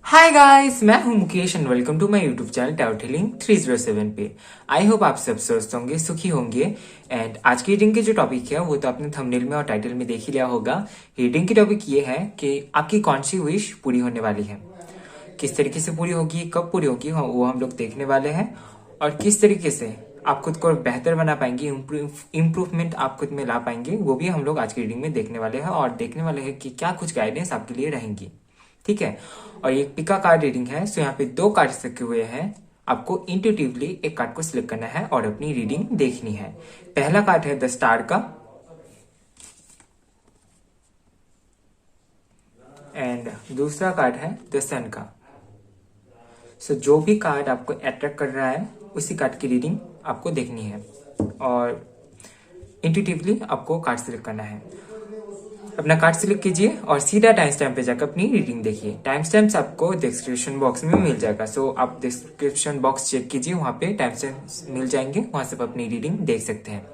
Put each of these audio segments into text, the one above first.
हाय guys, मैं हूं Mukesh and welcome to my YouTube channel tarot healing 307 पे। आई होप आप सब स्वस्थ होंगे, सुखी होंगे। एंड आज की रीडिंग के जो टॉपिक है वो तो आपने थंबनेल में और टाइटल में देख ही लिया होगा। रीडिंग की टॉपिक ये है कि आपकी कौन सी विश पूरी होने वाली है, किस तरीके से पूरी होगी, कब पूरी होगी, वो हम लोग देखने वाले हैं। और किस तरीके से आप खुद को बेहतर बना पाएंगे, इम्प्रूवमेंट आप खुद में ला पाएंगे, वो भी हम लोग आज की रीडिंग में देखने वाले हैं। और देखने वाले हैं कि क्या कुछ गाइडेंस आपके लिए रहेंगी। ठीक है। और ये पिका कार्ड रीडिंग है, सो यहाँ पे दो कार्ड्स रखे हुए हैं। आपको इंट्यूटिवली एक कार्ड को सिलेक्ट करना है और अपनी रीडिंग देखनी है। पहला कार्ड है द स्टार का एंड दूसरा कार्ड है द सन का। सो जो भी कार्ड आपको अट्रैक्ट कर रहा है उसी कार्ड की रीडिंग आपको देखनी है और इंट्यूटिवली आपको कार्ड सिलेक्ट करना है। अपना कार्ड सिलेक्ट कीजिए और सीधा टाइम स्टैम्प पे जाकर अपनी रीडिंग देखिए। टाइम स्टैम्प्स आपको डिस्क्रिप्शन बॉक्स में मिल जाएगा, सो आप डिस्क्रिप्शन बॉक्स चेक कीजिए, वहां पे टाइम स्टैम्प्स मिल जाएंगे, वहां से आप अपनी रीडिंग देख सकते हैं।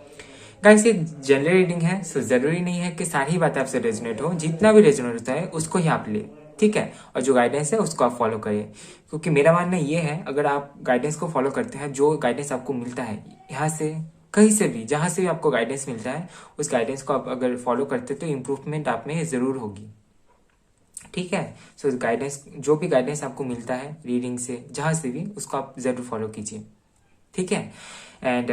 गाइस, ये जनरल रीडिंग है, सो जरूरी नहीं है कि सारी बातें आपसे रेजोनेट हो। जितना भी रेजोनेट होता है उसको ही आप ले, ठीक है। और जो गाइडेंस है उसको आप फॉलो करें, क्योंकि मेरा मानना ये है, अगर आप गाइडेंस को फॉलो करते हैं, जो गाइडेंस आपको मिलता है यहाँ से, कहीं से भी, जहां से भी आपको गाइडेंस मिलता है, उस गाइडेंस को आप अगर फॉलो करते तो इम्प्रूवमेंट आप में जरूर होगी। ठीक है। सो गाइडेंस, जो भी गाइडेंस आपको मिलता है रीडिंग से, जहां से भी, उसको आप जरूर फॉलो कीजिए। ठीक है। एंड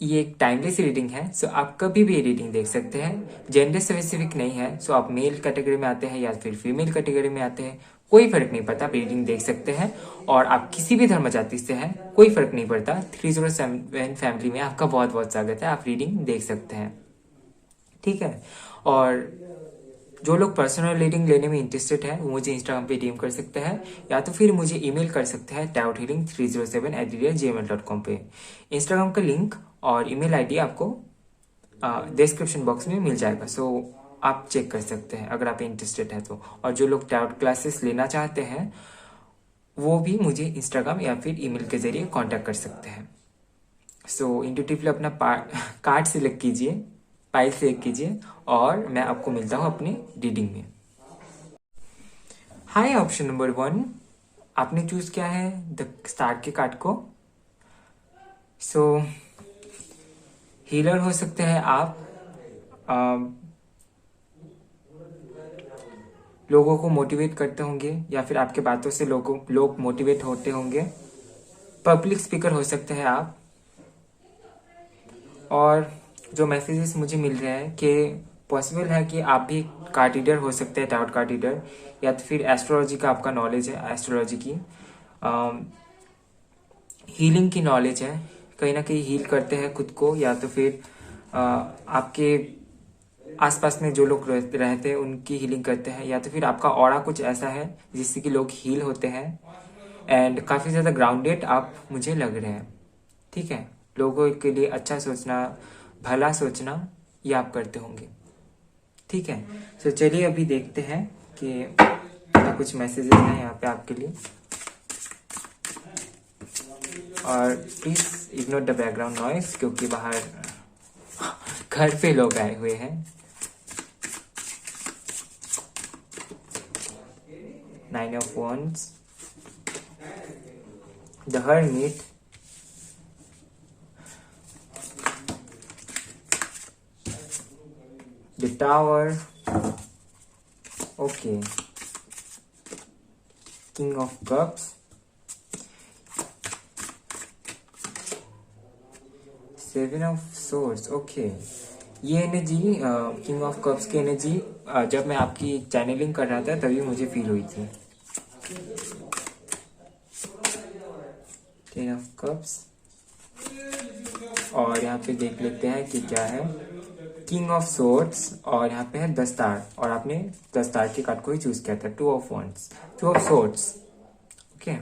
ये एक टाइमलेस रीडिंग है, सो आप कभी भी ये रीडिंग देख सकते हैं। जेंडर स्पेसिफिक नहीं है, सो आप मेल कैटेगरी में आते हैं या फिर फीमेल कैटेगरी में आते हैं, कोई फर्क नहीं पड़ता, आप रीडिंग देख सकते हैं। और आप किसी भी धर्म जाति से हैं, कोई फर्क नहीं पड़ता। 307 फैमिली में आपका बहुत बहुत स्वागत है, आप रीडिंग देख सकते हैं। ठीक है। और जो लोग पर्सनल रीडिंग लेने में इंटरेस्टेड है वो मुझे इंस्टाग्राम पे डीएम कर सकते हैं, या तो फिर मुझे ईमेल कर सकते हैं tarothealing307@gmail.com पे। इंस्टाग्राम का लिंक और ईमेल आईडी आपको डिस्क्रिप्शन बॉक्स में मिल जाएगा, सो आप चेक कर सकते हैं अगर आप इंटरेस्टेड है तो। और जो लोग टैरोट क्लासेस लेना चाहते हैं वो भी मुझे इंस्टाग्राम या फिर ईमेल के जरिए कांटेक्ट कर सकते हैं। सो इंट्यूटिवली अपना कार्ड सिलेक्ट कीजिए, फाइल सिलेक्ट कीजिए और मैं आपको मिलता हूँ अपनी रीडिंग में। हाय, ऑप्शन नंबर 1 आपने चूज किया है द स्टार के कार्ड को। सो हीलर हो सकते हैं आप, लोगों को मोटिवेट करते होंगे या फिर आपके बातों से लोग मोटिवेट होते होंगे। पब्लिक स्पीकर हो सकते हैं आप। और जो मैसेजेस मुझे मिल रहे हैं कि पॉसिबल है कि आप भी कार्ड रीडर हो सकते हैं, टैरोट कार्ड रीडर, या तो फिर एस्ट्रोलॉजी का आपका नॉलेज है, एस्ट्रोलॉजी की हीलिंग की नॉलेज है, कहीं ना कहीं हील करते हैं खुद को, या तो फिर आपके आसपास में जो लोग रहते हैं उनकी हीलिंग करते हैं, या तो फिर आपका ऑरा कुछ ऐसा है जिससे कि लोग हील होते हैं। एंड काफ़ी ज़्यादा ग्राउंडेड आप मुझे लग रहे हैं। ठीक है। लोगों के लिए अच्छा सोचना, भला सोचना, ये आप करते होंगे। ठीक है। तो चलिए अभी देखते हैं कि कुछ मैसेजेस हैं यहाँ पे आपके लिए। और please ignore the background noise, क्योंकि बाहर घर पे लोग आए हुए हैं। 9 of Wands, the Hermit, the Tower, okay, King of Cups, 7 of Swords, okay। ये एनर्जी, किंग ऑफ कप्स की एनर्जी, जब मैं आपकी चैनलिंग कर रहा था तभी मुझे फील हुई थी। 10 ऑफ कप्स, और यहाँ पे देख लेते हैं कि क्या है। किंग ऑफ सोर्ड्स, और यहाँ पे है 10 स्टार, और आपने 10 स्टार के कार्ड को ही चूज किया था। 2 of wands, 2 of swords, okay.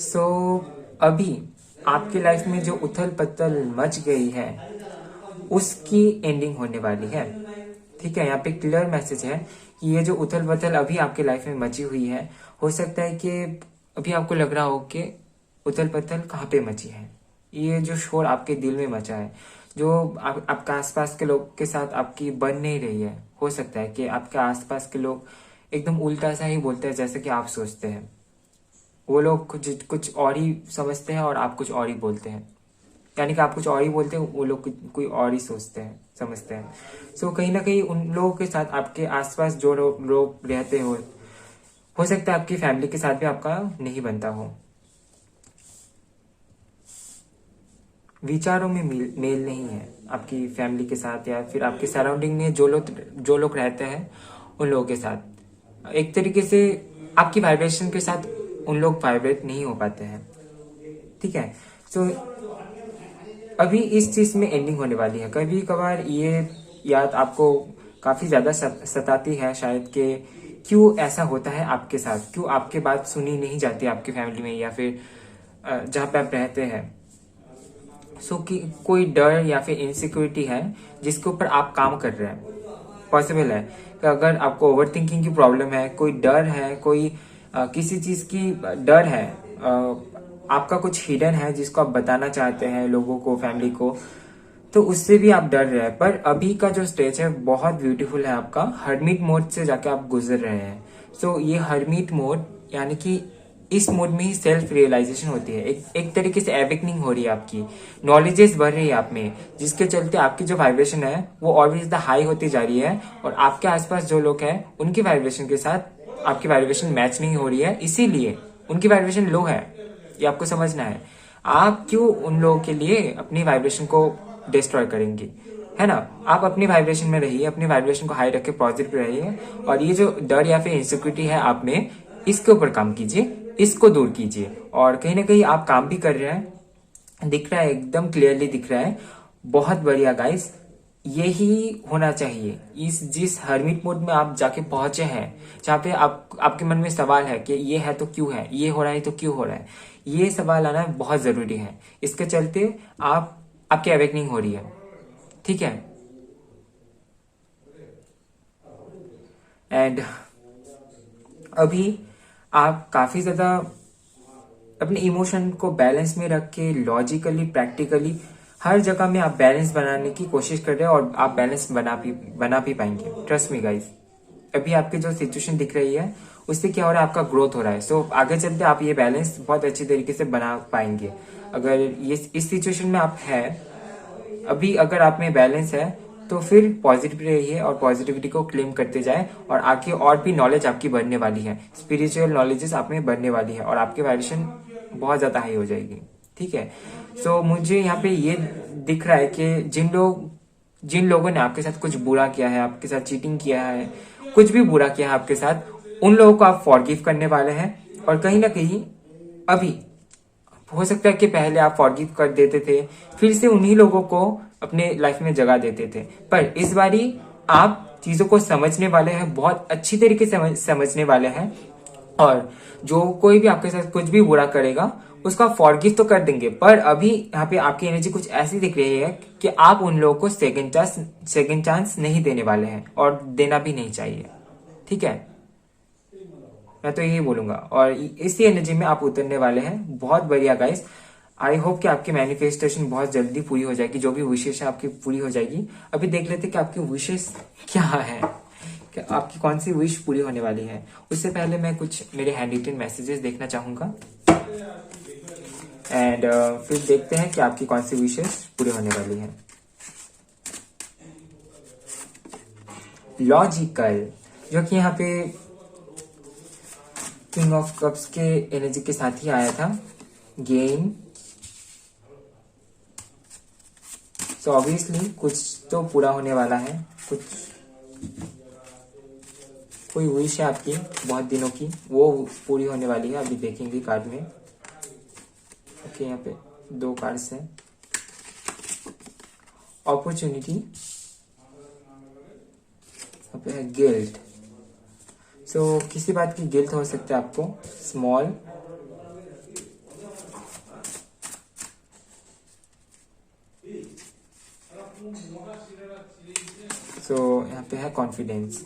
So अभी आपकी लाइफ में जो उथल पथल मच गई है उसकी एंडिंग होने वाली है। ठीक है। यहाँ पे क्लियर मैसेज है कि ये जो उथल पथल अभी आपके लाइफ में मची हुई है, हो सकता है कि अभी आपको लग रहा हो कि उथल पथल कहाँ पे मची है। ये जो शोर आपके दिल में मचा है, जो आपके आसपास के लोग के साथ आपकी बन नहीं रही है, हो सकता है कि आपके आसपास के लोग एकदम उल्टा सा ही बोलते हैं जैसे कि आप सोचते हैं। वो लोग कुछ कुछ और ही समझते हैं और आप कुछ और ही बोलते हैं, यानी कि आप कुछ और ही बोलते हैं, वो लोग कोई और ही सोचते हैं, समझते हैं। सो कहीं ना कहीं उन लोगों के साथ आपके आसपास जो लोग रहते हो सकता है आपकी फैमिली के साथ भी आपका नहीं बनता हो, विचारों में मेल नहीं है आपकी फैमिली के साथ, या फिर आपके सराउंडिंग में जो लोग रहते हैं उन लोगों के साथ एक तरीके से आपकी वाइब्रेशन के साथ उन लोग वाइब्रेट नहीं हो पाते हैं। ठीक है। सो अभी इस चीज में एंडिंग होने वाली है। कभी कभार ये याद आपको काफी ज्यादा सताती है शायद, कि क्यों ऐसा होता है आपके साथ, क्यों आपकी बात सुनी नहीं जाती आपकी फैमिली में या फिर जहाँ पे आप रहते हैं। सो कि कोई डर या फिर इनसिक्योरिटी है जिसके ऊपर आप काम कर रहे हैं। पॉसिबल है कि अगर आपको ओवर थिंकिंग की प्रॉब्लम है, कोई डर है, कोई किसी चीज की डर है, आपका कुछ हिडन है जिसको आप बताना चाहते हैं लोगों को, फैमिली को, तो उससे भी आप डर रहे हैं। पर अभी का जो स्टेज है बहुत ब्यूटीफुल है आपका, हर्मिट मोड से जाके आप गुजर रहे हैं। सो ये हर्मिट मोड यानी कि इस मोड में ही सेल्फ रियलाइजेशन होती है, एक तरीके से एवेकनिंग हो रही है आपकी, नॉलेजेस बढ़ रही है आप में, जिसके चलते आपकी जो वाइब्रेशन है वो ऑलवेज द हाई होती जा रही है, और आपके आसपास जो लोग हैं उनकी वाइब्रेशन के साथ आपकी वाइब्रेशन मैच नहीं हो रही है, इसीलिए उनकी वाइब्रेशन लो है। ये आपको समझना है। आप क्यों उन लोगों के लिए अपनी वाइब्रेशन को डिस्ट्रॉय करेंगे, है ना। आप अपनी वाइब्रेशन में रहिए, अपनी वाइब्रेशन को हाई रख के पॉजिटिव रहिए, और ये जो डर या फिर इनसिक्योरिटी है आप में, इसके ऊपर काम कीजिए, इसको दूर कीजिए। और कहीं ना कहीं आप काम भी कर रहे हैं, दिख रहा है, एकदम क्लियरली दिख रहा है। बहुत बढ़िया गाइस, यही होना चाहिए। इस जिस हर्मिट मोड में आप जाके पहुंचे हैं, जहाँ पे आपके मन में सवाल है कि ये है तो क्यों है, ये हो रहा है तो क्यों हो रहा है, ये सवाल आना बहुत जरूरी है। इसके चलते आपकी अवेकनिंग हो रही है। ठीक है। एंड अभी आप काफी ज्यादा अपने इमोशन को बैलेंस में रख के लॉजिकली, प्रैक्टिकली हर जगह में आप बैलेंस बनाने की कोशिश कर रहे हैं, और आप बैलेंस बना भी पाएंगे। ट्रस्ट मी गाइस, अभी आपकी जो सिचुएशन दिख रही है उससे क्या हो रहा है, आपका ग्रोथ हो रहा है। सो आगे चलते आप ये बैलेंस बहुत अच्छी तरीके से बना पाएंगे। अगर ये इस सिचुएशन में आप है अभी, अगर आप में बैलेंस है, तो फिर पॉजिटिव रहिए और पॉजिटिविटी को क्लेम करते जाए, और आगे और भी नॉलेज आपकी बढ़ने वाली है, स्पिरिचुअल नॉलेजेस आप में बढ़ने वाली है, और आपकी वाइब्रेशन बहुत ज्यादा हाई हो जाएगी। ठीक है। सो मुझे यहाँ पे ये दिख रहा है कि जिन लोगों ने आपके साथ कुछ बुरा किया है, आपके साथ चीटिंग किया है, कुछ भी बुरा किया है आपके साथ, उन लोगों को आप फॉरगिव करने वाले हैं। और कहीं ना कहीं अभी हो सकता है कि पहले आप फॉरगिव कर देते थे, फिर से उन्हीं लोगों को अपने लाइफ में जगह देते थे, पर इस बारी आप चीजों को समझने वाले हैं, बहुत अच्छी तरीके से समझने वाले हैं, और जो कोई भी आपके साथ कुछ भी बुरा करेगा उसका फॉरगिव तो कर देंगे। पर अभी यहाँ पे आपकी एनर्जी कुछ ऐसी दिख रही है कि आप उन लोगों को सेकेंड चांस नहीं देने वाले हैं, और देना भी नहीं चाहिए। ठीक है, मैं तो यही बोलूंगा, और इसी एनर्जी में आप उतरने वाले हैं। बहुत बढ़िया गाइस, आई होप कि आपकी मैनिफेस्टेशन बहुत जल्दी पूरी हो जाएगी, जो भी विशेष है आपकी पूरी हो जाएगी। अभी देख लेते कि आपकी विशेष क्या है, कि आपकी कौन सी विश पूरी होने वाली है। उससे पहले मैं कुछ मेरे हैंड रिटन मैसेजेस देखना चाहूंगा, एंड फिर देखते हैं कि आपकी कौन सी विशेष पूरी होने वाली है। लॉजिकल, जो कि यहाँ पे किंग ऑफ कप्स के एनर्जी के साथ ही आया था। गेम, सो ऑब्वियसली कुछ तो पूरा होने वाला है, कुछ कोई विश है आपकी बहुत दिनों की, वो पूरी होने वाली है। अभी देखेंगे कार्ड में। ओके, यहाँ पे 2 कार्ड्स हैं। अपॉर्चुनिटी, यहाँ पे है गिल्ट। सो किसी बात की गिल्ट हो सकता है आपको, स्मॉल। सो यहाँ पे है कॉन्फिडेंस।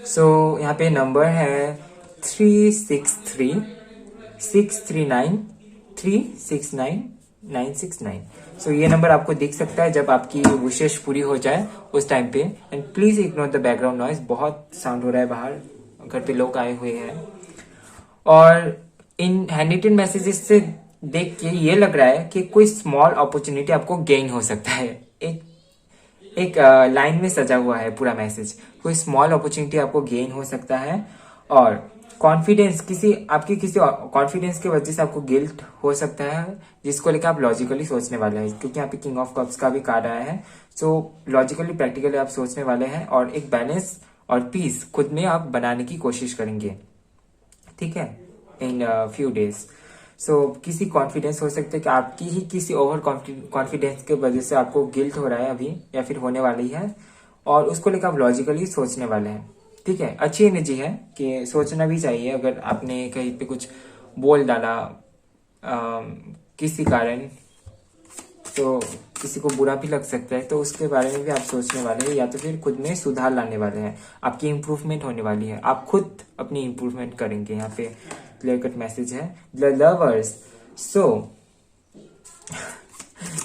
सो यहाँ पे नंबर है 363 639 369 969। सो ये नंबर आपको दिख सकता है जब आपकी विशेष पूरी हो जाए उस टाइम पे। And please ignore the background noise, बहुत साउंड हो रहा है बाहर, घर पे लोग आए हुए हैं। और इन हैंड रिटन मैसेजेस से देख के ये लग रहा है कि कोई स्मॉल अपॉर्चुनिटी आपको गेन हो सकता है। एक एक लाइन में सजा हुआ है पूरा मैसेज, कोई स्मॉल अपॉर्चुनिटी आपको गेन हो सकता है। और कॉन्फिडेंस, किसी कॉन्फिडेंस की वजह से आपको गिल्ट हो सकता है, जिसको लेकर आप लॉजिकली सोचने वाले हैं, क्योंकि यहाँ पे किंग ऑफ कप्स का भी कार्ड आया है। सो लॉजिकली प्रैक्टिकली आप सोचने वाले हैं और एक बैलेंस और पीस खुद में आप बनाने की कोशिश करेंगे, ठीक है, इन फ्यू डेज। सो किसी कॉन्फिडेंस हो सकता है कि आपकी ही किसी ओवर कॉन्फिडेंस के वजह से आपको गिल्ट हो रहा है अभी, या फिर होने वाली है, और उसको लेकर आप लॉजिकली सोचने वाले हैं, ठीक है। अच्छी एनर्जी है कि सोचना भी चाहिए। अगर आपने कहीं पे कुछ बोल डाला किसी कारण, तो किसी को बुरा भी लग सकता है, तो उसके बारे में भी आप सोचने वाले हैं, या तो फिर खुद में सुधार लाने वाले हैं, आपकी इंप्रूवमेंट होने वाली है, आप खुद अपनी इंप्रूवमेंट करेंगे। यहाँ पे क्लियर कट मैसेज है द लवर्स। सो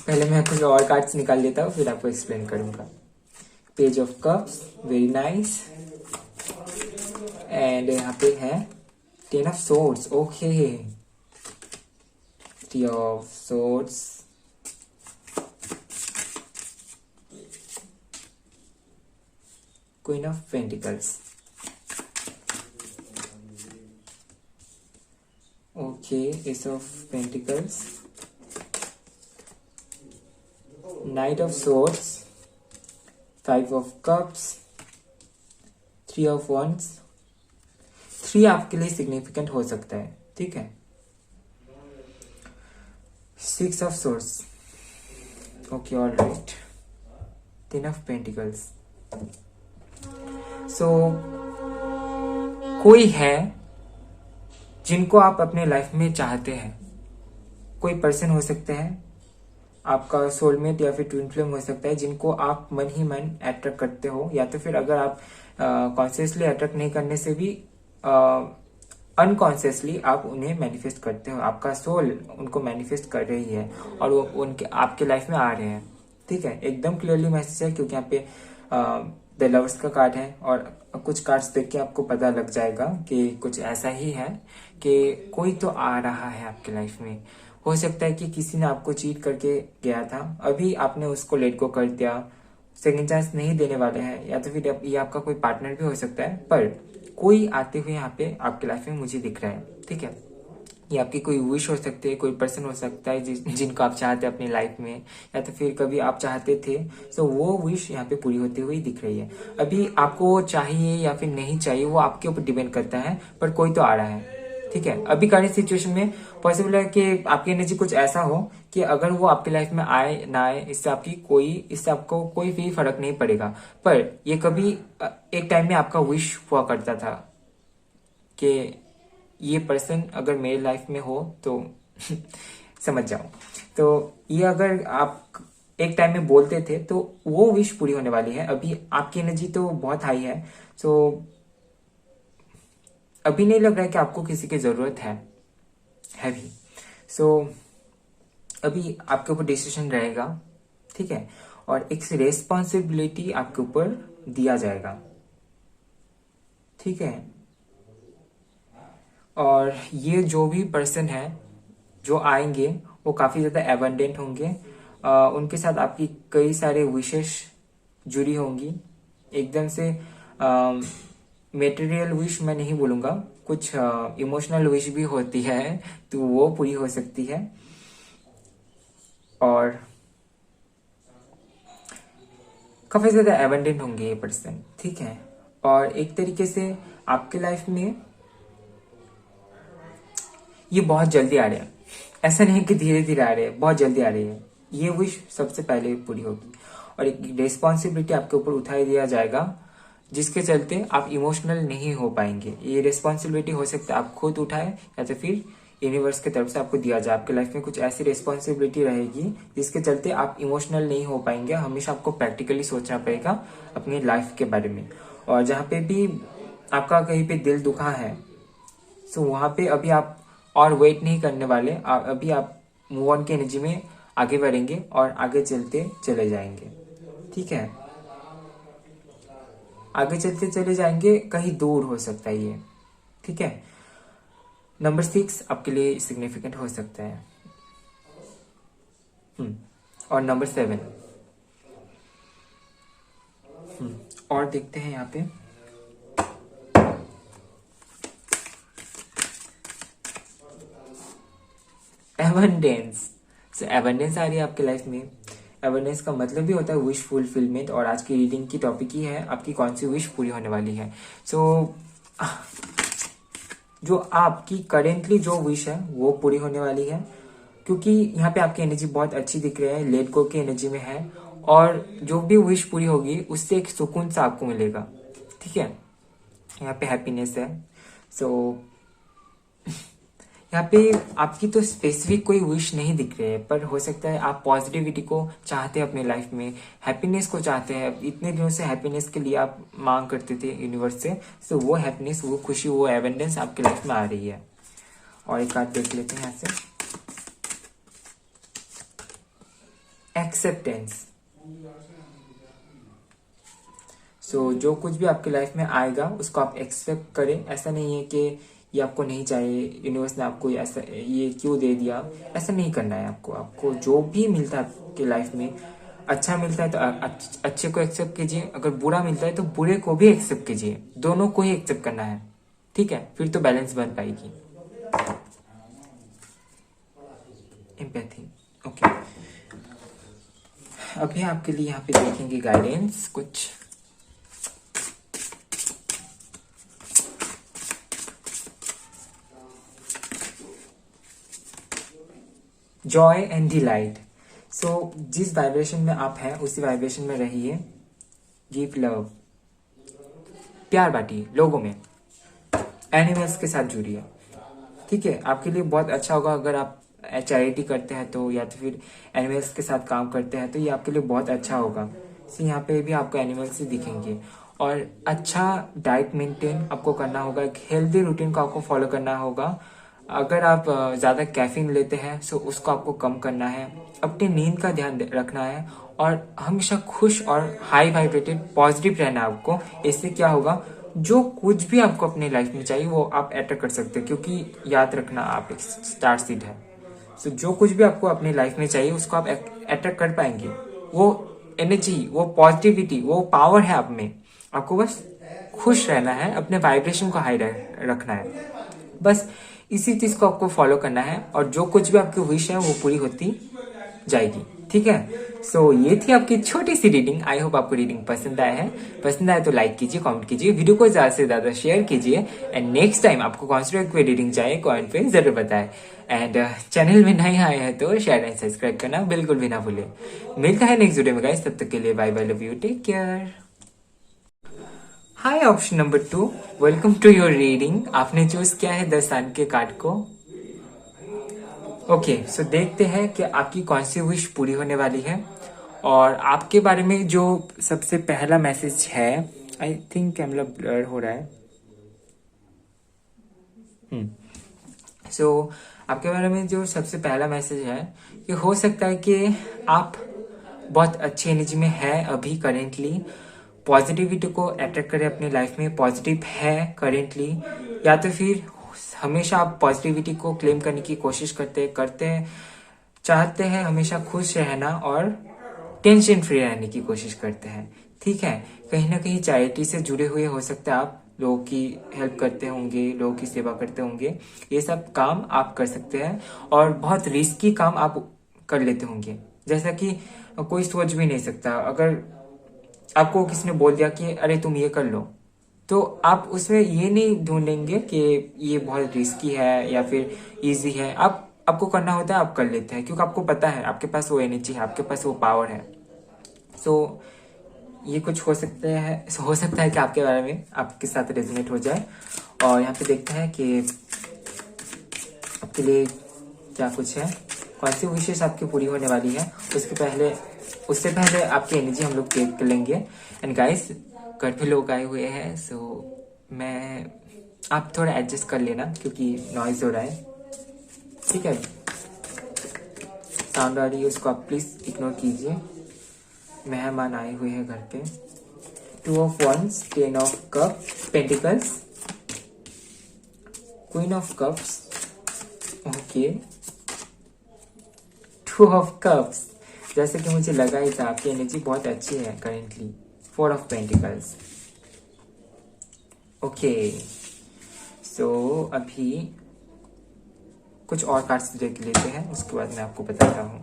पहले मैं कुछ और कार्ड्स निकाल लेता हूँ, फिर आपको एक्सप्लेन करूंगा। Page of cups, very nice. And यहाँ पे है 10 of swords, okay, 3 of swords, queen of pentacles, okay, S of pentacles, night of swords, 5 of cups, 3 of wands. 3 आपके लिए सिग्निफिकेंट हो सकता है, ठीक है। 6 of swords, okay, all right, 10 of pentacles. So कोई है जिनको आप अपने लाइफ में चाहते हैं, कोई पर्सन हो सकते हैं, आपका सोलमेट या फिर ट्विन फ्लेम हो सकता है, जिनको आप मन ही मन अट्रैक्ट करते हो, या तो फिर अगर आप कॉन्शियसली अट्रैक्ट नहीं करने से भी अनकॉन्शियसली आप उन्हें मैनिफेस्ट करते हो, आपका सोल उनको मैनिफेस्ट कर रही है और वो उनके आपके लाइफ में आ रहे हैं, ठीक है। एकदम क्लियरली मैसेज है, क्योंकि यहाँ पे द लवर्स का कार्ड है, और कुछ कार्ड्स देख के आपको पता लग जाएगा कि कुछ ऐसा ही है कि कोई तो आ रहा है आपके लाइफ में। हो सकता है कि किसी ने आपको चीट करके गया था, अभी आपने उसको लेट गो कर दिया, सेकंड चांस नहीं देने वाले हैं, या तो फिर ये आपका कोई पार्टनर भी हो सकता है, पर कोई आते हुए यहाँ पे आपके लाइफ में मुझे दिख रहा है, ठीक है। ये आपकी कोई विश हो सकती है, कोई पर्सन हो सकता है जिनको आप चाहते हैं अपनी लाइफ में, या तो फिर कभी आप चाहते थे, तो वो विश यहाँ पे पूरी होती हुई दिख रही है। अभी आपको चाहिए या फिर नहीं चाहिए वो आपके ऊपर डिपेंड करता है, पर कोई तो आ रहा है, ठीक है। अभी करंट सिचुएशन में पॉसिबल है कि आपकी एनर्जी कुछ ऐसा हो कि अगर वो आपकी लाइफ में आए ना आए, इससे आपको कोई भी फर्क नहीं पड़ेगा, पर ये कभी एक टाइम में आपका विश हुआ करता था कि ये पर्सन अगर मेरे लाइफ में हो तो समझ जाओ। तो ये अगर आप एक टाइम में बोलते थे तो वो विश पूरी होने वाली है। अभी आपकी एनर्जी तो बहुत हाई है, तो अभी नहीं लग रहा है कि आपको किसी की जरूरत है भी। सो अभी आपके ऊपर डिसीजन रहेगा, ठीक है, और एक रेस्पॉन्सिबिलिटी आपके ऊपर दिया जाएगा, ठीक है। और ये जो भी पर्सन है जो आएंगे वो काफी ज्यादा एबंडेंट होंगे, उनके साथ आपकी कई सारे विशेष जुड़ी होंगी, एकदम से मेटेरियल विश मैं नहीं बोलूंगा, कुछ इमोशनल विश भी होती है, तो वो पूरी हो सकती है। और काफी ज्यादा एबंडेंट होंगे ये पर्सन, ठीक है। और एक तरीके से आपके लाइफ में ये बहुत जल्दी आ रहे हैं, ऐसा नहीं कि धीरे धीरे आ रहे हैं, बहुत जल्दी आ रही है। ये विश सबसे पहले पूरी होगी, और एक रिस्पॉन्सिबिलिटी आपके ऊपर उठाई दिया जाएगा, जिसके चलते आप इमोशनल नहीं हो पाएंगे। ये रिस्पॉन्सिबिलिटी हो सकता है आप खुद उठाए, या तो फिर यूनिवर्स की तरफ से आपको दिया जाए। आपके लाइफ में कुछ ऐसी रिस्पॉन्सिबिलिटी रहेगी जिसके चलते आप इमोशनल नहीं हो पाएंगे। हमेशा आपको प्रैक्टिकली सोचना पड़ेगा अपनी लाइफ के बारे में। और जहाँ पे भी आपका कहीं पे दिल दुखा है, सो वहां पे अभी आप और वेट नहीं करने वाले, अभी आप मूव ऑन की एनर्जी में आगे बढ़ेंगे और आगे चलते चले जाएंगे। ठीक है, आगे चलते चले जाएंगे, कहीं दूर हो सकता है ये। ठीक है, नंबर 6 आपके लिए सिग्निफिकेंट हो सकता है। और नंबर 7। और देखते हैं यहाँ पे एबंडेंस। एबंडेंस आ रही है आपके लाइफ में। एबंडेंस का मतलब भी होता है विश फुलफिलमेंट, और आज की रीडिंग की टॉपिक ही है आपकी कौन सी विश पूरी होने वाली है। जो आपकी करेंटली जो विश है वो पूरी होने वाली है, क्योंकि यहाँ पे आपकी एनर्जी बहुत अच्छी दिख रही है, लेट गो की एनर्जी में है, और जो भी विश पूरी होगी उससे एक सुकून सा आपको मिलेगा। ठीक है, यहाँ पे हैप्पीनेस है। यहाँ पे आपकी तो स्पेसिफिक कोई विश नहीं दिख रही है, पर हो सकता है आप पॉजिटिविटी को चाहते हैं अपने लाइफ में, हैप्पीनेस को चाहते हैं। इतने दिनों से हैप्पीनेस के लिए आप मांग करते थे यूनिवर्स से, तो वो हैप्पीनेस, वो खुशी, वो एबंडेंस आपके लाइफ में आ रही है। और एक कार्ड देख लेते हैं यहाँ से, एक्सेप्टेंस। जो कुछ भी आपके लाइफ में आएगा उसको आप एक्सेप्ट करें। ऐसा नहीं है कि ये आपको नहीं चाहिए, यूनिवर्स ने आपको ऐसा ये क्यों दे दिया, ऐसा नहीं करना है आपको। आपको जो भी मिलता है आपके लाइफ में, अच्छा मिलता है तो अच्छे को एक्सेप्ट कीजिए, अगर बुरा मिलता है तो बुरे को भी एक्सेप्ट कीजिए, दोनों को ही एक्सेप्ट करना है। ठीक है, फिर तो बैलेंस बन पाएगी। Empathy, okay. अभी आपके लिए यहाँ पे देखेंगे गाइडेंस कुछ। Joy and delight. जिस वाइब्रेशन में आप हैं उसी वाइब्रेशन में रहिए। गिव लव, प्यार बांटिए लोगों में, एनिमल्स के साथ जुड़िए। ठीक है, आपके लिए बहुत अच्छा होगा अगर आप चैरिटी करते हैं तो, या तो फिर एनिमल्स के साथ काम करते हैं तो ये आपके लिए बहुत अच्छा होगा। यहाँ पे भी आपको एनिमल्स ही दिखेंगे। और अच्छा डाइट मेंटेन आपको करना होगा, एक हेल्दी रूटीन को आपको फॉलो करना होगा। अगर आप ज़्यादा कैफीन लेते हैं तो उसको आपको कम करना है, अपनी नींद का ध्यान रखना है, और हमेशा खुश और हाई वाइब्रेटेड पॉजिटिव रहना है आपको। इससे क्या होगा, जो कुछ भी आपको अपने लाइफ में चाहिए वो आप अट्रैक्ट कर सकते हैं, क्योंकि याद रखना आप एक स्टार सीड है। जो कुछ भी आपको अपनी लाइफ में चाहिए उसको आप अट्रैक्ट कर पाएंगे। वो एनर्जी, वो पॉजिटिविटी, वो पावर है आप में। आपको बस खुश रहना है, अपने वाइब्रेशन को हाई रखना है, बस इसी चीज को आपको फॉलो करना है, और जो कुछ भी आपकी विश है वो पूरी होती जाएगी। ठीक है, ये थी आपकी छोटी सी रीडिंग। आई होप आपको रीडिंग पसंद आया है। पसंद आए तो लाइक कीजिए, कमेंट कीजिए, वीडियो को ज्यादा से ज्यादा शेयर कीजिए, एंड नेक्स्ट टाइम आपको कौन सी कोई रीडिंग चाहिए कमेंट पे जरूर बताएं। एंड चैनल में नहीं आए हैं तो शेयर एंड सब्सक्राइब करना बिल्कुल भी ना भूलें। मिलता है नेक्स्ट वीडियो में गाइस, तब तक के लिए bye bye, love you, take care. Hi, option number 2, welcome to your reading. आपने चूज किया है द सन के कार्ड को। ओके, देखते हैं कि आपकी कौन सी विश पूरी होने वाली है, और आपके बारे में जो सबसे पहला मैसेज है, आई थिंक कैमरा ब्लर हो रहा है। आपके बारे में जो सबसे पहला मैसेज है, ये हो सकता है कि आप बहुत अच्छी एनर्जी में है अभी करेंटली, पॉजिटिविटी को अट्रैक्ट करें अपनी लाइफ में, पॉजिटिव है करेंटली, या तो फिर हमेशा आप पॉजिटिविटी को क्लेम करने की कोशिश करते हैं, चाहते हैं हमेशा खुश रहना और टेंशन फ्री रहने की कोशिश करते हैं। ठीक है, कहीं ना कहीं चैरिटी से जुड़े हुए हो सकते हैं आप, लोगों की हेल्प करते होंगे, लोगों की सेवा करते होंगे, ये सब काम आप कर सकते हैं, और बहुत रिस्की काम आप कर लेते होंगे, जैसा कि कोई सोच भी नहीं सकता। अगर आपको किसी ने बोल दिया कि अरे तुम ये कर लो, तो आप उसमें ये नहीं ढूंढेंगे कि ये बहुत रिस्की है या फिर इजी है। आपको करना होता है, आप कर लेते हैं, क्योंकि आपको पता है आपके पास वो एनर्जी है, आपके पास वो पावर है। ये कुछ हो सकता है कि आपके बारे में आपके साथ रेजोनेट हो जाए। और यहाँ पे देखते हैं कि आपके लिए क्या कुछ है, कौन सी विशेष आपकी पूरी होने वाली है। उससे पहले आपकी एनर्जी हम लोग चेक कर लेंगे। एंड गाइस, घर पे लोग आए हुए हैं, आप थोड़ा एडजस्ट कर लेना क्योंकि नॉइज हो रहा है। ठीक है, साउंड आ रही है उसको आप प्लीज इग्नोर कीजिए, मेहमान आए हुए हैं घर पे। 2 of Wands, 10 of Cups, Pentacles, Queen of Cups, okay, 2 of Cups, जैसे कि मुझे लगा ही था आपकी एनर्जी बहुत अच्छी है currently. 4 of Pentacles, okay. So अभी कुछ और कार्ड्स देख लेते हैं, उसके बाद मैं आपको बताता हूँ।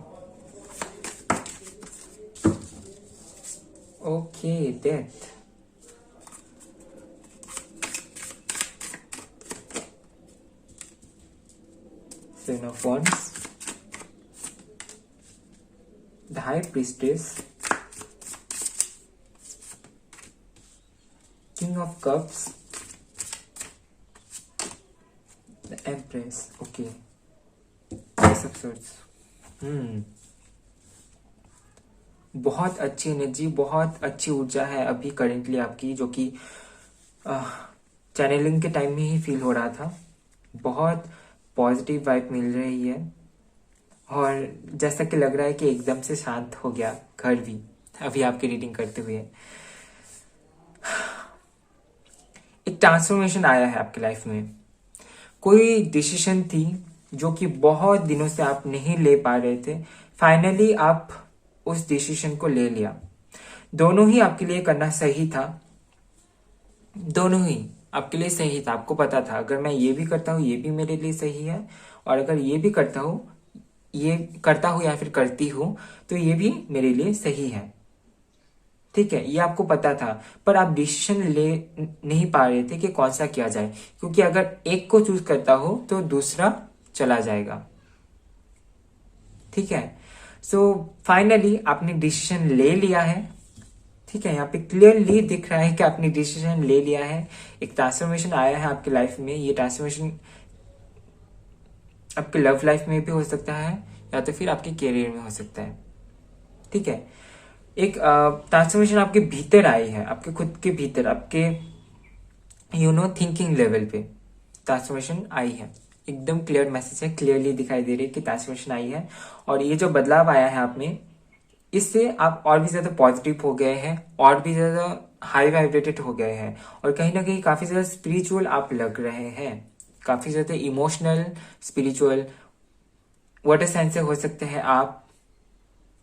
Okay, death, Seven of Wands, the High Priestess, King of Cups, the Empress, okay, Ace of Swords। बहुत अच्छी एनर्जी, बहुत अच्छी ऊर्जा है अभी करेंटली आपकी, जो कि चैनलिंग के टाइम में ही फील हो रहा था। बहुत पॉजिटिव वाइब मिल रही है और जैसा कि लग रहा है कि एकदम से शांत हो गया घर भी अभी आपकी रीडिंग करते हुए। एक ट्रांसफॉर्मेशन आया है आपकी लाइफ में। कोई डिसीजन थी जो कि बहुत दिनों से आप नहीं ले पा रहे थे, फाइनली आप उस डिसीजन को ले लिया। दोनों ही आपके लिए करना सही था, दोनों ही आपके लिए सही था। आपको पता था अगर मैं ये भी करता हूँ ये भी मेरे लिए सही है, और अगर ये भी करता हूँ या फिर करती हूँ तो ये भी मेरे लिए सही है। ठीक है, ये आपको पता था, पर आप डिसीजन ले नहीं पा रहे थे कि कौन सा किया जाए, क्योंकि अगर एक को चूज करता हो तो दूसरा चला जाएगा। ठीक है, सो फाइनली आपने डिसीजन ले लिया है। ठीक है, यहाँ पे क्लियरली दिख रहा है कि आपने डिसीजन ले लिया है। एक ट्रांसफॉर्मेशन आया है आपकी लाइफ में। ये ट्रांसफॉर्मेशन आपके लव लाइफ में भी हो सकता है या तो फिर आपके करियर में हो सकता है। ठीक है, एक ट्रांसफॉर्मेशन आपके भीतर आई है, आपके खुद के भीतर, आपके थिंकिंग लेवल पे ट्रांसफॉर्मेशन आई है। एकदम क्लियर मैसेज है, क्लियरली दिखाई दे रही है कि ट्रांसफॉर्मेशन आई है। और ये जो बदलाव आया है आप में, इससे आप और भी ज्यादा पॉजिटिव हो गए हैं, और भी ज्यादा हाई वाइब्रेटेड हो गए हैं, और कहीं ना कहीं काफी ज्यादा स्पिरिचुअल आप लग रहे हैं, काफी ज्यादा इमोशनल, स्पिरिचुअल। वाटर साइन से हो सकते हैं आप,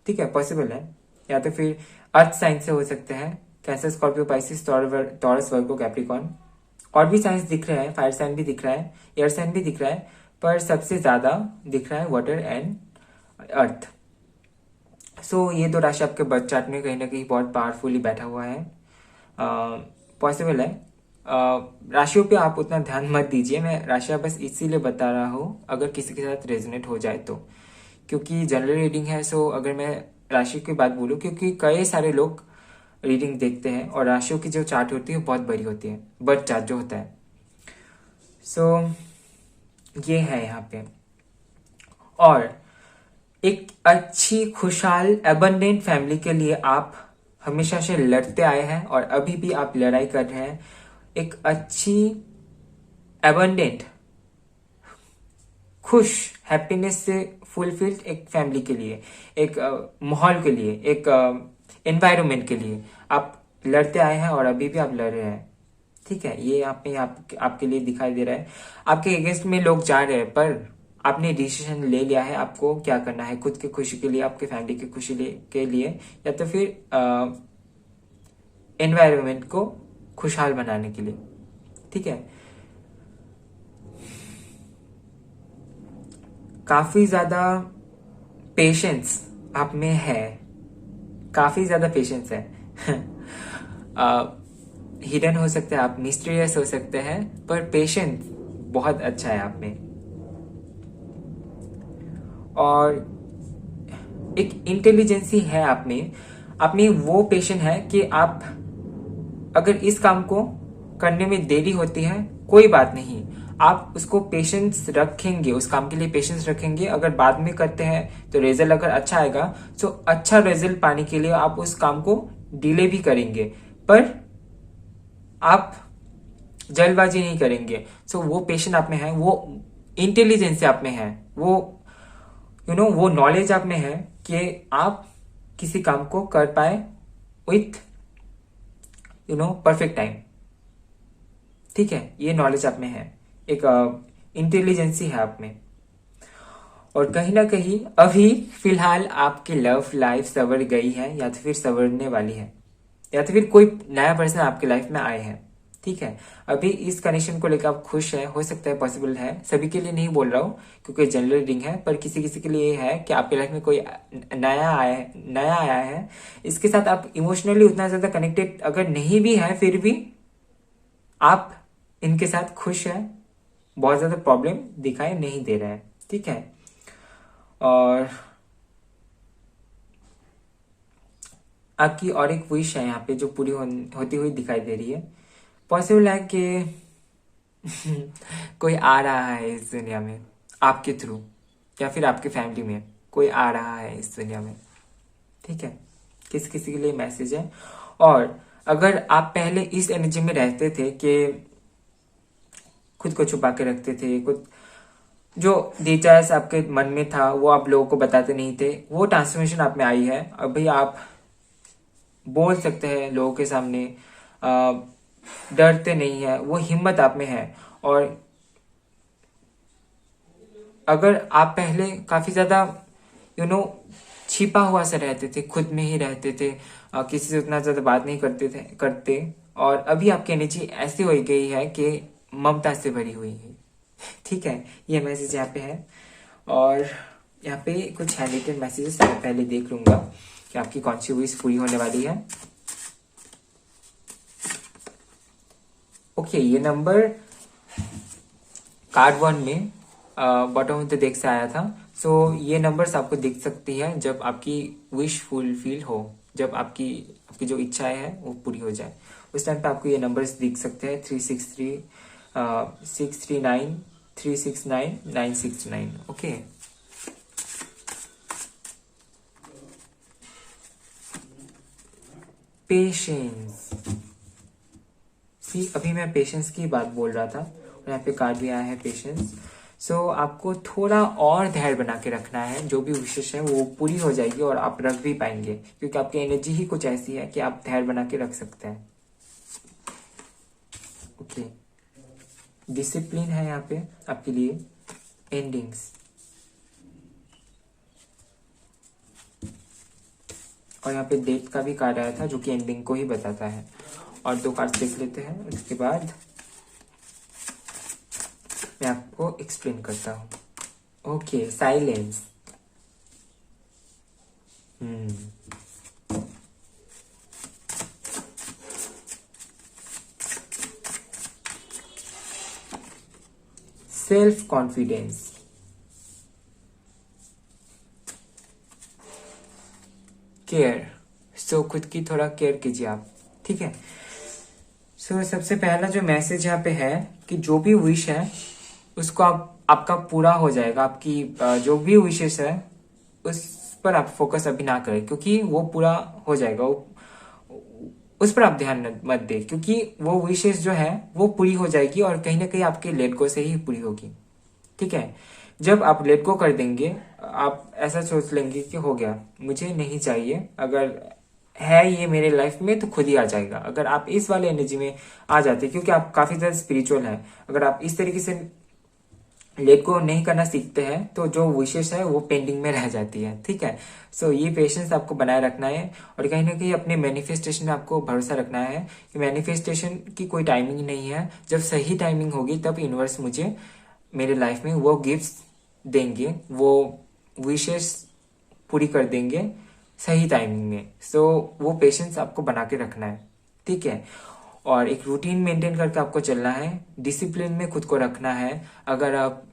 ठीक है, पॉसिबल है, या तो फिर अर्थ साइन से हो सकते हैं, कैंसर, स्कॉर्पियो, पाइसिस, टॉरस, वर्गो, कैप्रिकॉर्न। और भी साइंस दिख रहे हैं, फायर साइन भी दिख रहा है, एयर साइन भी दिख रहा है, पर सबसे ज्यादा दिख रहा है वाटर एंड अर्थ। सो ये दो राशि आपके बर्थ चार्ट में कहीं ना कहीं बहुत पावरफुली बैठा हुआ है। पॉसिबल है। राशियों पे आप उतना ध्यान मत दीजिए, मैं राशियां बस इसीलिए बता रहा हूँ अगर किसी के साथ रेजोनेट हो जाए तो, क्योंकि जनरल रीडिंग है। सो अगर मैं राशि की बात बोलूँ, क्योंकि कई सारे लोग रीडिंग देखते हैं और राशियों की जो चार्ट होती है बहुत बड़ी होती है, बर्थ चार्ट जो होता है। सो ये है यहाँ पे। और एक अच्छी, खुशहाल, एबंडेंट फैमिली के लिए आप हमेशा से लड़ते आए हैं और अभी भी आप लड़ाई कर रहे हैं। एक अच्छी, एबंडेंट, खुश, हैप्पीनेस से फुलफिल्ड एक फैमिली के लिए, एक माहौल के लिए, एक एनवायरनमेंट के लिए आप लड़ते आए हैं और अभी भी आप लड़ रहे हैं। ठीक है, ये आपके लिए दिखाई दे रहा है। आपके अगेंस्ट में लोग जा रहे हैं, पर आपने डिसीजन ले लिया है आपको क्या करना है, खुद की खुशी के लिए, आपके फैमिली की खुशी के लिए, या तो फिर एनवायरनमेंट को खुशहाल बनाने के लिए। ठीक है, काफी ज्यादा पेशेंस आप में है, काफी ज्यादा पेशेंस है। हिडन हो सकते हैं आप, मिस्टीरियस हो सकते हैं, पर पेशेंस बहुत अच्छा है आप में। और एक इंटेलिजेंसी है आप में वो पेशेंस है कि आप अगर इस काम को करने में देरी होती है कोई बात नहीं, आप उसको पेशेंस रखेंगे, उस काम के लिए पेशेंस रखेंगे। अगर बाद में करते हैं तो रिजल्ट अगर अच्छा आएगा, तो अच्छा रिजल्ट पाने के लिए आप उस काम को डिले भी करेंगे, पर आप जल्दबाजी नहीं करेंगे। सो वो पेशेंस आप में है, वो इंटेलिजेंस आप में है, वो वो नॉलेज आप में है कि आप किसी काम को कर पाए विथ परफेक्ट टाइम। ठीक है, ये नॉलेज आप में है, एक इंटेलिजेंसी है आप में। और कहीं ना कहीं अभी फिलहाल आपकी लव लाइफ संवर गई है, या तो फिर संवरने वाली है, या तो फिर कोई नया पर्सन आपकी लाइफ में आए हैं। ठीक है, अभी इस कनेक्शन को लेकर आप खुश है, हो सकता है, पॉसिबल है, सभी के लिए नहीं बोल रहा हूँ क्योंकि जनरल रीडिंग है, पर किसी किसी के लिए है कि आपकी लाइफ में कोई नया आया है। इसके साथ आप इमोशनली उतना ज्यादा कनेक्टेड अगर नहीं भी है, फिर भी आप इनके साथ खुश है, बहुत ज्यादा प्रॉब्लम दिखाई नहीं दे रहा है। ठीक है, और आपकी और एक विश है यहाँ पे जो पूरी होती हुई दिखाई दे रही है। पॉसिबल है कि कोई आ रहा है इस दुनिया में आपके थ्रू, या फिर आपके फैमिली में कोई आ रहा है इस दुनिया में। ठीक है, किसी किसी के लिए मैसेज है। और अगर आप पहले इस एनर्जी में रहते थे कि खुद को छुपा के रखते थे, खुद जो डिटेल्स आपके मन में था वो आप लोगों को बताते नहीं थे, वो ट्रांसफॉर्मेशन आप में आई है। अभी आप बोल सकते हैं लोगों के सामने, डरते नहीं है, वो हिम्मत आप में है। और अगर आप पहले काफी ज्यादा यू नो छिपा हुआ सा रहते थे, खुद में ही रहते थे, किसी से उतना ज्यादा बात नहीं करते, और अभी आपकी एनर्जी ऐसी हो गई है कि ममता से भरी हुई है। ठीक है, ये मैसेज यहाँ पे है। और यहाँ पे कुछ हैंडरिटन मैसेजेस मैं पहले देख लूंगा कि आपकी कौन सी विश पूरी होने वाली है। ओके, ये नंबर कार्ड 1 में बॉटम ऑफ द डेक से आया था। सो ये नंबर्स आपको दिख सकती है जब आपकी विश फुलफिल हो, जब आपकी आपकी जो इच्छाएं है वो पूरी हो जाए, उस टाइम पे आपको ये नंबर्स दिख सकते हैं। 363 639 369 969। Okay, patience. सी, अभी मैं पेशेंस की बात बोल रहा था, और यहाँ पे कार्ड भी आया है पेशेंस। सो आपको थोड़ा और धैर्य बना के रखना है, जो भी विशेष है वो पूरी हो जाएगी और आप रख भी पाएंगे, क्योंकि आपकी एनर्जी ही कुछ ऐसी है कि आप धैर्य बना के रख सकते हैं। ओके, डिसिप्लिन है यहाँ पे आपके लिए, एंडिंग्स, और यहाँ पे डेथ का भी कार्ड आया था जो कि एंडिंग को ही बताता है। और 2 कार्ड देख लेते हैं, उसके बाद मैं आपको एक्सप्लेन करता हूं। Okay, silence. Self confidence, care. So खुद की थोड़ा केयर कीजिए आप। ठीक है, सो सबसे पहला जो मैसेज यहाँ पे है कि जो भी विश है उसको आपका पूरा हो जाएगा। आपकी जो भी विशेष है उस पर आप फोकस अभी ना करें, क्योंकि वो पूरा हो जाएगा। उस पर आप ध्यान मत दें, क्योंकि वो विशेष जो है वो पूरी हो जाएगी, और कहीं ना कहीं आपके लेट गो से ही पूरी होगी। ठीक है, जब आप लेट गो कर देंगे, आप ऐसा सोच लेंगे कि हो गया, मुझे नहीं चाहिए, अगर है ये मेरे लाइफ में तो खुद ही आ जाएगा। अगर आप इस वाले एनर्जी में आ जाते, क्योंकि आप काफी ज्यादा स्पिरिचुअल हैं, अगर आप इस तरीके से लेट गो नहीं करना सीखते हैं तो जो विशेष है वो पेंडिंग में रह जाती है। ठीक है, सो ये पेशेंस आपको बनाए रखना है, और कहीं ना कहीं अपने मैनिफेस्टेशन में आपको भरोसा रखना है कि मैनिफेस्टेशन की कोई टाइमिंग नहीं है। जब सही टाइमिंग होगी तब यूनिवर्स मुझे मेरे लाइफ में वो गिफ्ट्स देंगे, वो विशेष पूरी कर देंगे सही टाइमिंग में। सो वो पेशेंस आपको बना के रखना है। ठीक है, और एक रूटीन मेंटेन करके आपको चलना है, डिसिप्लिन में खुद को रखना है। अगर आप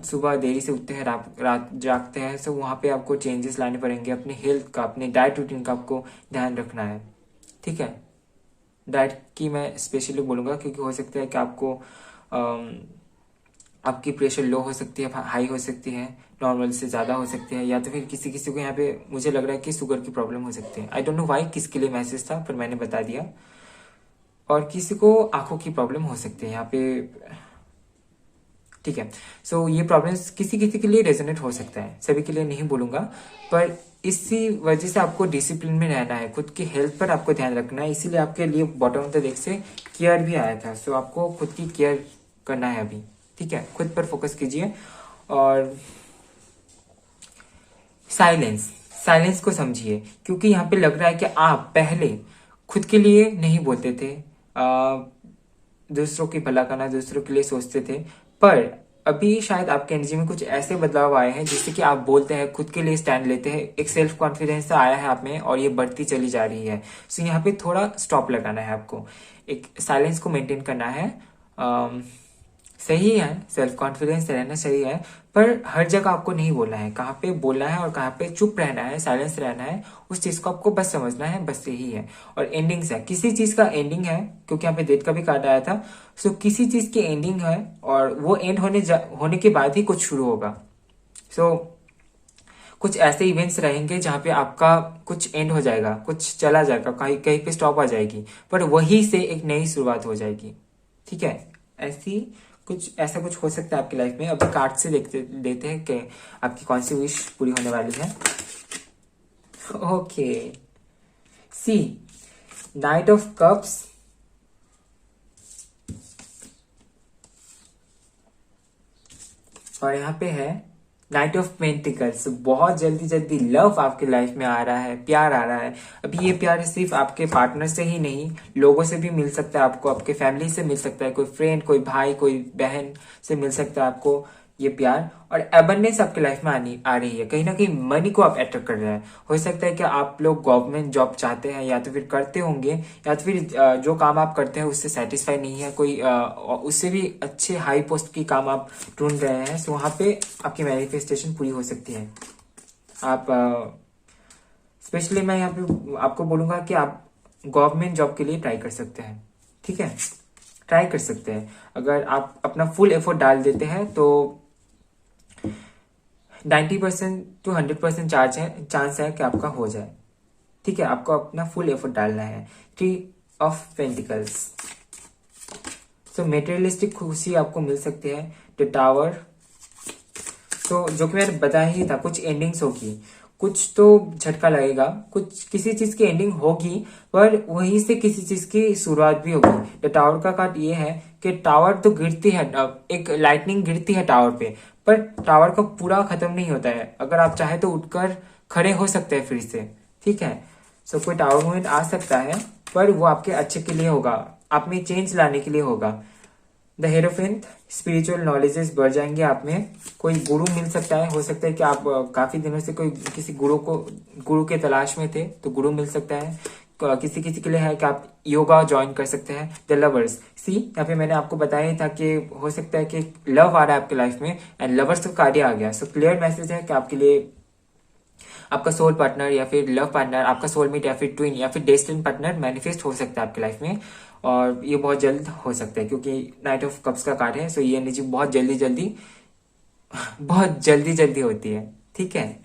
सुबह देरी से उठते हैं, रात जागते हैं, तो वहां पे आपको चेंजेस लाने पड़ेंगे। अपने हेल्थ का, अपने डाइट रूटीन का आपको ध्यान रखना है। ठीक है, डाइट की मैं स्पेशली बोलूंगा, क्योंकि हो सकता है कि आपको आपकी प्रेशर लो हो सकती है, हाई हो सकती है, नॉर्मल से ज्यादा हो सकती है, या तो फिर किसी किसी को यहाँ पे मुझे लग रहा है कि शुगर की प्रॉब्लम हो सकती है। आई डोंट नो वाई किसके लिए मैसेज था, पर मैंने बता दिया। और किसी को आंखों की प्रॉब्लम हो सकती है। यहाँ पे ठीक है। सो ये प्रॉब्लम्स किसी किसी के लिए रेजोनेट हो सकता है, सभी के लिए नहीं बोलूंगा, पर इसी वजह से आपको डिसिप्लिन में रहना है, खुद की हेल्थ पर आपको ध्यान रखना है, इसीलिए आपके लिए बॉटम ऑफ द डेक से केयर भी आया था। सो आपको खुद की केयर करना है अभी, ठीक है, खुद पर फोकस कीजिए। और साइलेंस, साइलेंस को समझिए, क्योंकि यहाँ पे लग रहा है कि आप पहले खुद के लिए नहीं बोलते थे, दूसरों की भला करना, दूसरों के लिए सोचते थे, पर अभी शायद आपके एनर्जी में कुछ ऐसे बदलाव आए हैं जिससे कि आप बोलते हैं, खुद के लिए स्टैंड लेते हैं, एक सेल्फ कॉन्फिडेंस आया है आप में और ये बढ़ती चली जा रही है। सो यहाँ पे थोड़ा स्टॉप लगाना है आपको, एक साइलेंस को मेंटेन करना है। सही है, सेल्फ कॉन्फिडेंस रहना सही है, पर हर जगह आपको नहीं बोलना है, कहाँ पे बोलना है और कहाँ पे चुप रहना है, साइलेंस रहना है, उस चीज को आपको बस समझना है, बस यही है। और एंडिंग्स है, किसी चीज का एंडिंग है, क्योंकि यहाँ पे डेट का भी कार्ड आया था। सो किसी चीज की एंडिंग है और वो एंड होने के बाद ही कुछ शुरू होगा। सो कुछ ऐसे इवेंट्स रहेंगे जहाँ पे आपका कुछ एंड हो जाएगा, कुछ चला जाएगा, कहीं कहीं पे स्टॉप आ जाएगी, पर वही से एक नई शुरुआत हो जाएगी, ठीक है। ऐसी कुछ ऐसा कुछ हो सकता है आपकी लाइफ में। अभी कार्ड से देते हैं कि आपकी कौन सी विश पूरी होने वाली है। Okay, see knight of cups, और यहाँ पे है नाइट ऑफ पेंटिकल्स। बहुत जल्दी जल्दी लव आपके लाइफ में आ रहा है, प्यार आ रहा है। अभी ये प्यार सिर्फ आपके पार्टनर से ही नहीं, लोगों से भी मिल सकता है आपको, आपके फैमिली से मिल सकता है, कोई फ्रेंड, कोई भाई, कोई बहन से मिल सकता है आपको ये प्यार। और एबंडेंस आपके लाइफ में आ रही है, कहीं ना कहीं मनी को आप अट्रैक्ट कर रहे हैं। हो सकता है कि आप लोग गवर्नमेंट जॉब चाहते हैं, या तो फिर करते होंगे, या तो फिर जो काम आप करते हैं उससे सेटिस्फाई नहीं है, कोई उससे भी अच्छे हाई पोस्ट की काम आप ढूंढ रहे हैं। सो वहां पे आपकी मैनिफेस्टेशन पूरी हो सकती है। आप स्पेशली मैं यहाँ पे आपको बोलूंगा कि आप गवर्नमेंट जॉब के लिए ट्राई कर सकते हैं, ठीक है, ट्राई कर सकते हैं। अगर आप अपना फुल एफर्ट डाल देते हैं तो 90% टू 100% चांस है कि आपका हो जाए, ठीक है। आपको अपना फुल एफर्ट डालना है। 3 ऑफ पेंटिकल्स, सो मेटेरियलिस्टिक खुशी आपको मिल सकती है। द टावर, तो जो कि मैंने बताया ही था, कुछ एंडिंग्स होगी, कुछ तो झटका लगेगा, कुछ किसी चीज की एंडिंग होगी, पर वहीं से किसी चीज की शुरुआत भी होगी। द टावर का कार्ड ये है कि टावर तो गिरती है, एक लाइटनिंग गिरती है टावर पे, पर टावर का पूरा खत्म नहीं होता है। अगर आप चाहे तो उठकर खड़े हो सकते हैं फिर से, ठीक है। सो कोई टावर मूवमेंट आ सकता है, पर वो आपके अच्छे के लिए होगा, आप में चेंज लाने के लिए होगा। द हेरोफेंट, स्पिरिचुअल नॉलेजेस बढ़ जाएंगे आप में, कोई गुरु मिल सकता है, हो सकता है कि आप काफी दिनों से कोई किसी गुरु के तलाश में थे, तो गुरु मिल सकता है। किसी किसी के लिए है कि आप योगा ज्वाइन कर सकते हैं। द लवर्स, सी यहाँ पे मैंने आपको बताया ही था कि हो सकता है कि लव आ रहा है आपके लाइफ में, एंड लवर्स का कार्ड आ गया। सो क्लियर मैसेज है कि आपके लिए आपका सोल पार्टनर या फिर लव पार्टनर, आपका सोलमेट या फिर ट्विन या फिर डेस्टिनी पार्टनर मैनिफेस्ट हो सकता है आपकी लाइफ में, और ये बहुत जल्द हो सकता है क्योंकि नाइट ऑफ कप्स का कार्ड है। सो ये एनर्जी बहुत जल्दी जल्दी बहुत जल्दी जल्दी होती है, ठीक है।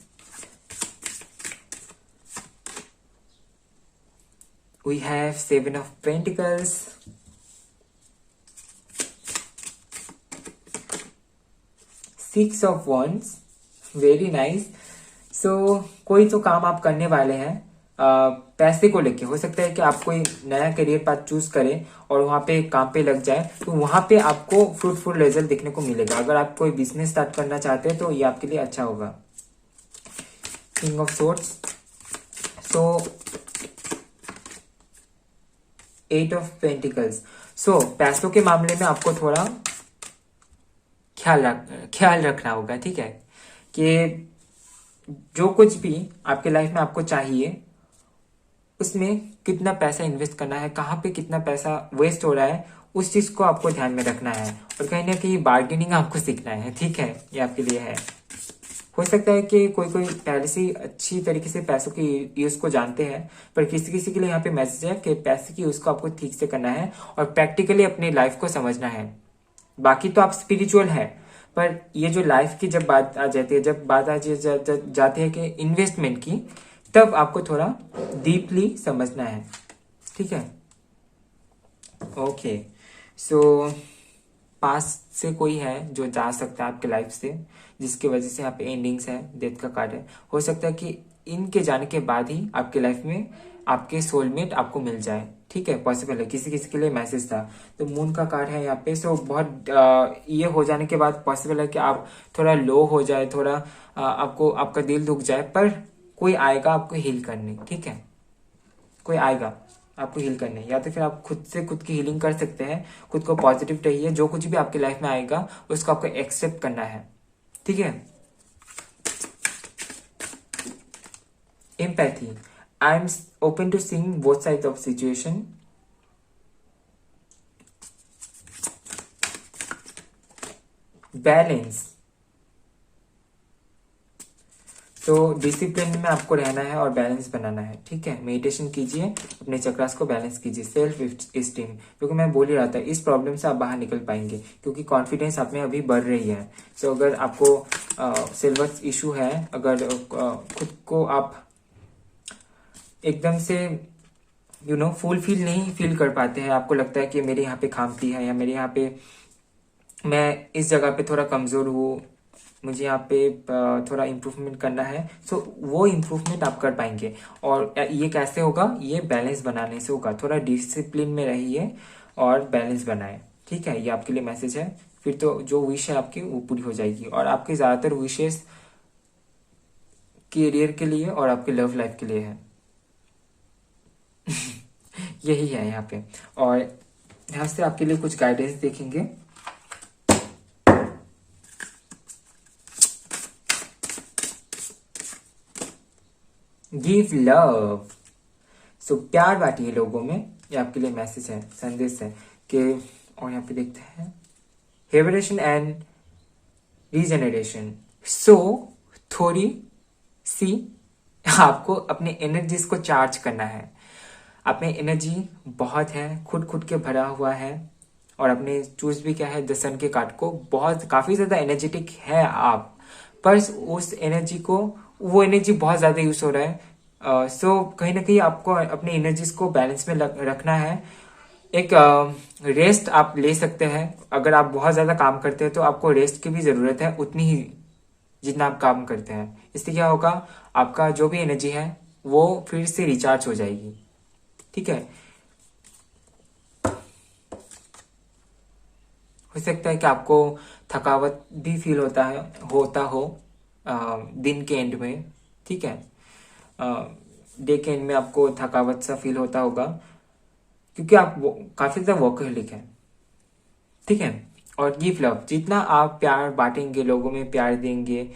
We have 7 of pentacles of wands, very nice. So कोई तो काम आप करने वाले हैं पैसे को लेके, हो सकता है कि आप कोई नया करियर पाथ चूज करें और वहां पे काम पे लग जाए, तो वहां पे आपको फ्रूटफुल रिजल्ट देखने को मिलेगा। अगर आप कोई बिजनेस स्टार्ट करना चाहते हैं तो ये आपके लिए अच्छा होगा। King of swords, so 8 of pentacles. So पैसों के मामले में आपको थोड़ा ख्याल रखना होगा, ठीक है, कि जो कुछ भी आपके लाइफ में आपको चाहिए उसमें कितना पैसा इन्वेस्ट करना है, कहाँ पे कितना पैसा वेस्ट हो रहा है, उस चीज को आपको ध्यान में रखना है। और कहीं ना कहीं बार्गेनिंग आपको सीखना है, ठीक है, ये आपके लिए है। हो सकता है कि कोई कोई पहले से अच्छी तरीके से पैसों की यूज को जानते हैं, पर किसी किसी के लिए यहाँ पे मैसेज है कि पैसे की यूज को आपको ठीक से करना है और प्रैक्टिकली अपनी लाइफ को समझना है। बाकी तो आप स्पिरिचुअल है, पर ये जो लाइफ की जब बात आ जाती है, जब बात जाती है कि इन्वेस्टमेंट की, तब आपको थोड़ा डीपली समझना है, ठीक है। ओके, सो पास से कोई है जो जा सकता है आपके लाइफ से, जिसकी वजह से यहाँ पे एंडिंग्स है, डेथ का कार्ड है। हो सकता है कि इनके जाने के बाद ही आपके लाइफ में आपके सोलमेट आपको मिल जाए, ठीक है, पॉसिबल है। किसी किसी के लिए मैसेज था। तो मून का कार्ड है यहाँ पे। सो बहुत ये हो जाने के बाद पॉसिबल है कि आप थोड़ा लो हो जाए, थोड़ा आपको आपका दिल दुख जाए, पर कोई आएगा आपको हील करने, ठीक है, कोई आएगा आपको हील करने। या तो फिर आप खुद से खुद की हीलिंग कर सकते हैं। खुद को पॉजिटिव रहिए, जो कुछ भी आपकी लाइफ में आएगा उसको आपको एक्सेप्ट करना है, ठीक है। Empathy, I am open to seeing both side of situation. Balance, तो डिसिप्लिन में आपको रहना है और बैलेंस बनाना है, ठीक है। मेडिटेशन कीजिए, अपने चक्रास को बैलेंस कीजिए। सेल्फ एस्टीम, क्योंकि मैं बोल ही रहा था इस प्रॉब्लम से आप बाहर निकल पाएंगे, क्योंकि कॉन्फिडेंस आप में अभी बढ़ रही है। सो अगर आपको सेल्फ वर्थ इशू है, अगर खुद को आप एकदम से फुलफिल नहीं फील कर पाते हैं, आपको लगता है कि मेरे यहाँ पे खामती है, या मेरे यहाँ पे मैं इस जगह पे थोड़ा कमजोर हूँ, मुझे यहाँ पे थोड़ा इम्प्रूवमेंट करना है, सो वो इम्प्रूवमेंट आप कर पाएंगे। और ये कैसे होगा? ये बैलेंस बनाने से होगा। थोड़ा डिसिप्लिन में रहिए और बैलेंस बनाए, ठीक है। ये आपके लिए मैसेज है। फिर तो जो विश है आपकी वो पूरी हो जाएगी। और आपके ज्यादातर विशेष करियर के लिए और आपके लव लाइफ के लिए है। यही है यहाँ पे। और यहाँ से आपके लिए कुछ गाइडेंस देखेंगे। गिव लव, सो प्यार बांटिए लोगों में, ये आपके लिए मैसेज है, संदेश है कि। और यहाँ पे देखते हैं हेवरेशन एंड रीजेनरेशन। सो थोड़ी सी आपको अपने एनर्जीज को चार्ज करना है। आप में एनर्जी बहुत है, खुद खुद के भरा हुआ है। और अपने चूज भी क्या है, द सन के कार्ड को, बहुत काफी ज्यादा एनर्जेटिक है आप, पर उस एनर्जी को, वो एनर्जी बहुत ज्यादा यूज हो रहा है। सो कहीं ना कहीं आपको अपने एनर्जीज को बैलेंस में रखना है। एक रेस्ट आप ले सकते हैं। अगर आप बहुत ज्यादा काम करते हैं तो आपको रेस्ट की भी जरूरत है, उतनी ही जितना आप काम करते हैं। इससे क्या होगा, आपका जो भी एनर्जी है वो फिर से रिचार्ज हो जाएगी, ठीक है। हो सकता है कि आपको थकावट भी फील होता हो दिन के एंड में, ठीक है। डे के एंड में आपको थकावट सा फील होता होगा, क्योंकि आप काफी ज्यादा वर्कहोलिक है, ठीक है। और गिव लव, जितना आप प्यार बांटेंगे, लोगों में प्यार देंगे,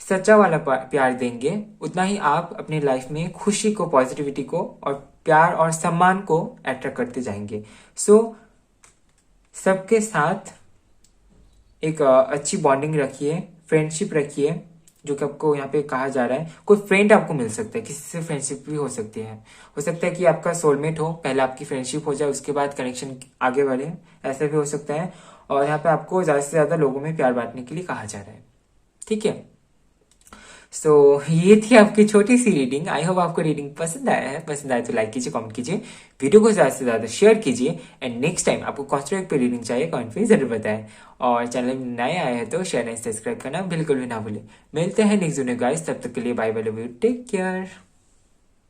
सच्चा वाला प्यार देंगे, उतना ही आप अपनी लाइफ में खुशी को, पॉजिटिविटी को और प्यार और सम्मान को अट्रैक्ट करते जाएंगे। सो सबके साथ एक अच्छी बॉन्डिंग रखिए, फ्रेंडशिप रखिए, जो कि आपको यहाँ पे कहा जा रहा है। कोई फ्रेंड आपको मिल सकता है, किसी से फ्रेंडशिप भी हो सकती है। हो सकता है कि आपका सोलमेट हो, पहले आपकी फ्रेंडशिप हो जाए, उसके बाद कनेक्शन आगे बढ़े, ऐसा भी हो सकता है। और यहाँ पे आपको ज्यादा से ज्यादा लोगों में प्यार बांटने के लिए कहा जा रहा है, ठीक है। सो ये थी आपकी छोटी सी रीडिंग। आई होप आपको रीडिंग पसंद आया है। पसंद आया तो लाइक कीजिए, कमेंट कीजिए, वीडियो को ज्यादा से ज्यादा शेयर कीजिए। एंड नेक्स्ट टाइम आपको कौन सी पे रीडिंग चाहिए कमेंट में जरूर बताएं। और चैनल में नए आए हैं तो शेयर एंड सब्सक्राइब करना बिल्कुल भी ना भूलें। मिलते हैं नेक्स्ट वीडियो गाइस, तब तक के लिए bye bye, love you, take care.